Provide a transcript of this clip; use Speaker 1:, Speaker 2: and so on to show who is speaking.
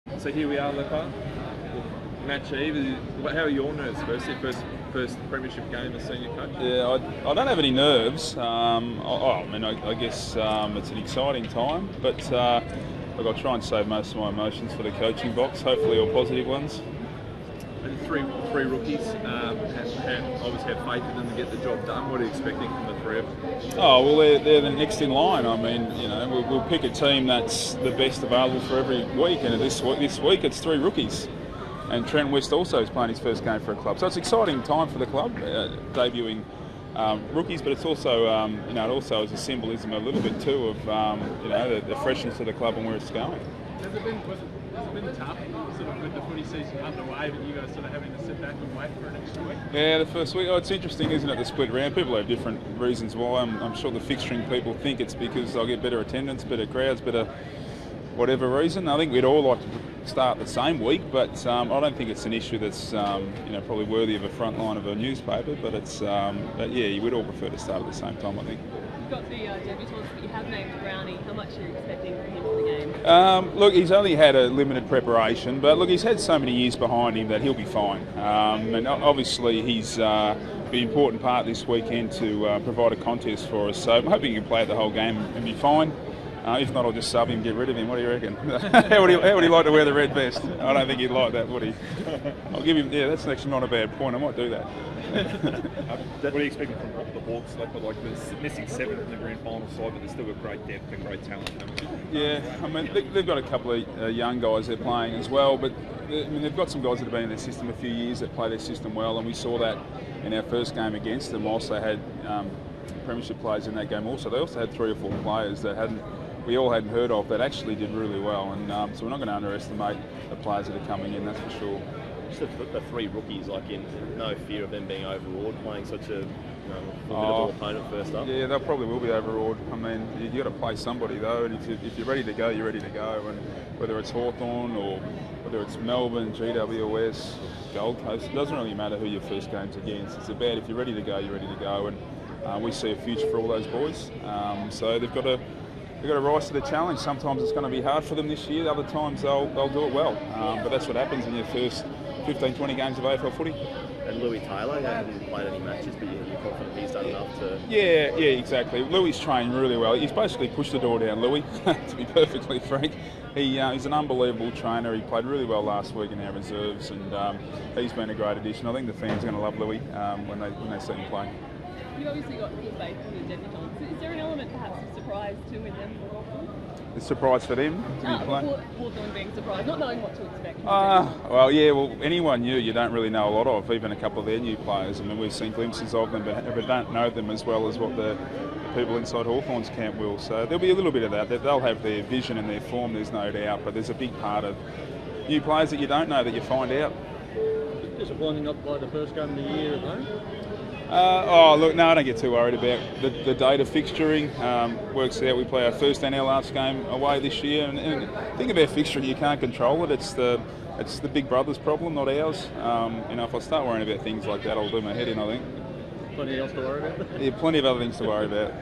Speaker 1: So here we are, Leppa. Match eve. How are your nerves? First premiership game as senior coach.
Speaker 2: Yeah, I don't have any nerves. I guess it's an exciting time, but look, I'll try and save most of my emotions for the coaching box. Hopefully, all positive ones.
Speaker 1: And three rookies. Obviously had faith in them to get the job done. What are you expecting from the three of them?
Speaker 2: Oh well, they're the next in line. I mean, we'll pick a team that's the best available for every week, and this week it's three rookies. And Trent West also is playing his first game for a club, so it's an exciting time for the club, debuting rookies. But it's also, it also is a symbolism a little bit too of, the freshness of the club and where it's going.
Speaker 3: Has it been tough, sort of with the footy season underway, but you guys sort of having to sit back and wait for an extra week?
Speaker 2: Yeah, the first week. Oh, it's interesting, isn't it? The split round. People have different reasons why. I'm sure the fixturing people think it's because they'll get better attendance, better crowds, better whatever reason. I think we'd all like to start the same week, but I don't think it's an issue that's probably worthy of a front line of a newspaper. But you would all prefer to start at the same time, I think.
Speaker 4: You've got the debutants that you have named Brownie. How much are you expecting from him for the game?
Speaker 2: Look, he's only had a limited preparation, but look, he's had so many years behind him that he'll be fine. And obviously he's been an important part this weekend to provide a contest for us. So I'm hoping he can play the whole game and be fine. If not, I'll just sub him and get rid of him. What do you reckon? How would he like to wear the red vest? I don't think he'd like that, would he? I'll give him. Yeah, that's actually not a bad point. I might do that.
Speaker 1: What are you expecting from the Hawks? Like they're missing 7 in the grand final side, but they've still got great depth and great talent.
Speaker 2: Yeah, I mean they've got a couple of young guys they're playing as well, but they've got some guys that have been in their system a few years that play their system well, and we saw that in our first game against them. Whilst they had premiership players in that game, also they also had 3 or 4 players that we all hadn't heard of that actually did really well, and so we're not going to underestimate the players that are coming in, that's for sure.
Speaker 5: Just the 3 rookies, in no fear of them being overawed, playing such a formidable opponent first up.
Speaker 2: Yeah, they probably will be overawed. I mean, you've got to play somebody though, and if you're ready to go, you're ready to go. And whether it's Hawthorn or whether it's Melbourne, GWS, Gold Coast, it doesn't really matter who your first game's against. It's about if you're ready to go, you're ready to go, and we see a future for all those boys. So they've got to rise to the challenge. Sometimes it's going to be hard for them this year, other times they'll do it well. But that's what happens in your first 15, 20 games of AFL footy.
Speaker 5: And Louis Taylor, he hasn't played any matches, but you're confident he's done enough to...
Speaker 2: Yeah, exactly. Louis trained really well. He's basically pushed the door down, Louis, to be perfectly frank. He's an unbelievable trainer. He played really well last week in our reserves, and he's been a great addition. I think the fans are going to love Louis when they see him play.
Speaker 4: You've obviously got full faith in the debutants. Is there an element perhaps of surprise too with them?
Speaker 2: The surprise for them to be playing?
Speaker 4: Hawthorn being surprised, not knowing what to expect.
Speaker 2: Anyone new you don't really know a lot of, even a couple of their new players. I mean, we've seen glimpses of them, but we don't know them as well as what the people inside Hawthorn's camp will. So there'll be a little bit of that. They'll have their vision and their form, there's no doubt, but there's a big part of new players that you don't know that you find out.
Speaker 3: Disappointing not to play the first game of the year at home?
Speaker 2: Look, no, I don't get too worried about the date of fixturing. Works out we play our first and our last game away this year, and the thing about fixturing, you can't control it. It's the big brother's problem, not ours. If I start worrying about things like that, I'll do my head in, I think.
Speaker 3: Plenty else to worry about?
Speaker 2: Yeah, plenty of other things to worry about.